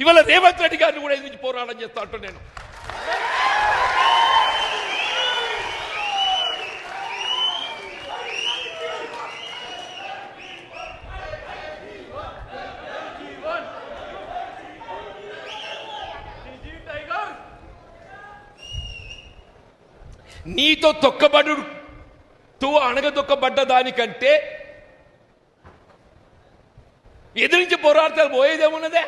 ఇవాళ రేవంత్ రెడ్డి గారిని కూడా ఎదిరించి పోరాటం చేస్తా అంటూ నేను నీతో తొక్కబడుతూ అణగదొక్కబడ్డ దానికంటే ఎదిరించి పోరాడతారు పోయేదేమున్నదే.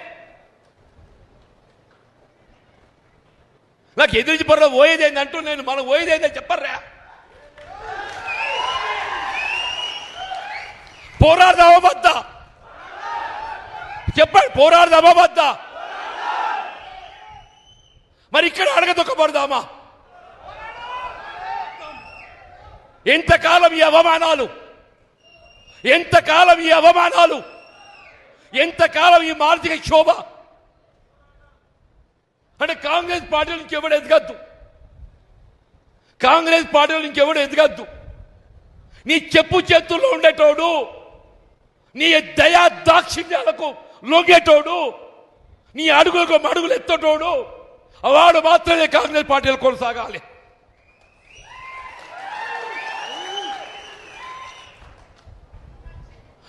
నాకు ఎదిరించి పోయేదేంది అంటూ నేను మనం పోయేదేందని చెప్పర్రా. పోరాడదామా వద్దా చెప్పండి, పోరాడదామా వద్దా? మరి ఇక్కడ అడగదొక్కబడదామా? ఎంతకాలం ఈ అవమానాలు, ఎంతకాలం ఈ అవమానాలు, ఎంతకాలం ఈ మానసిక క్షోభ? అంటే కాంగ్రెస్ పార్టీలో ఇంకెవడు ఎదగద్దు, కాంగ్రెస్ పార్టీలో ఇంకెవడు ఎదగద్దు. నీ చెప్పు చేతుల్లో ఉండేటోడు, నీ దయా దాక్షిణ్యాలకు లొంగేటోడు, నీ అడుగులకు అడుగులు ఎత్తటోడు, వాడు మాత్రమే కాంగ్రెస్ పార్టీలో కొనసాగాలి.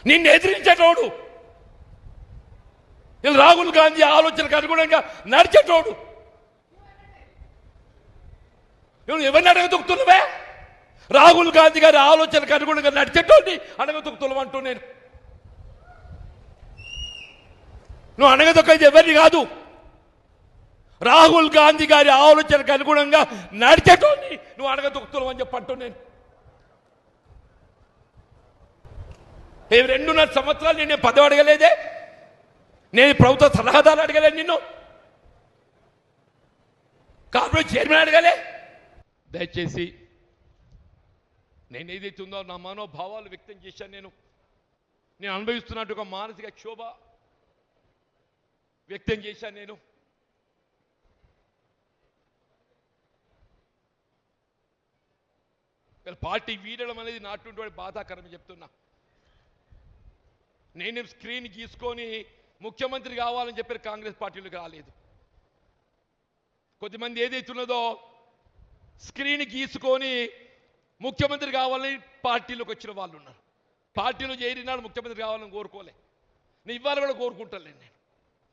నిన్ను ఎదిరించేటోడు, రాహుల్ గాంధీ ఆలోచనకు అనుగుణంగా నడిచేటోడు, ఎవరిని అడగదొక్కుతున్నావే? రాహుల్ గాంధీ గారి ఆలోచనకు అనుగుణంగా నడిచేటోడిని అడగదొక్కుతున్నావు అంటూ నేను. నువ్వు అడగదొక్కేది ఎవరిని కాదు, రాహుల్ గాంధీ గారి ఆలోచనకు అనుగుణంగా నడిచేటోడిని నువ్వు అడగదొక్కుతున్నావు అని చెప్పంటూ నేను. 2.5 సంవత్సరాలు నేను పదవి అడగలేదే, నేను ప్రభుత్వ సలహాదారు అడగలేదు, నిన్ను కార్పొరేట్ చైర్మన్ అడగలే. దయచేసి నేను ఏదైతే ఉందో నా మనోభావాలు వ్యక్తం చేశాను. నేను అనుభవిస్తున్నట్టు ఒక మానసిక క్షోభ వ్యక్తం చేశాను. నేను పార్టీ వీడడం అనేది నాటువంటి బాధాకరం చెప్తున్నా. నేను స్క్రీన్ గీసుకొని ముఖ్యమంత్రి కావాలని చెప్పారు, కాంగ్రెస్ పార్టీలోకి రాలేదు. కొద్దిమంది ఏదైతున్నదో స్క్రీన్ గీసుకొని ముఖ్యమంత్రి కావాలని పార్టీలోకి వచ్చిన వాళ్ళు ఉన్నారు. పార్టీలో చేరినాడు ముఖ్యమంత్రి కావాలని కోరుకోలే, నేను ఇవాళ కూడా కోరుకుంటాను. నేను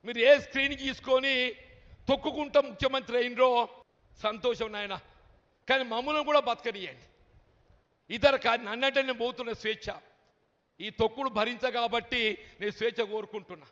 మీరు ఏ స్క్రీన్ గీసుకొని తొక్కుకుంటా ముఖ్యమంత్రి అయినరో సంతోషం నాయన, కానీ మమ్మల్ని కూడా బతకనియండి. ఇతర నన్నంటే నేను పోతున్న స్వేచ్ఛ, ఈ తొక్కుడు భరించ కాబట్టి నేను స్వేచ్ఛ కోరుకుంటున్నా.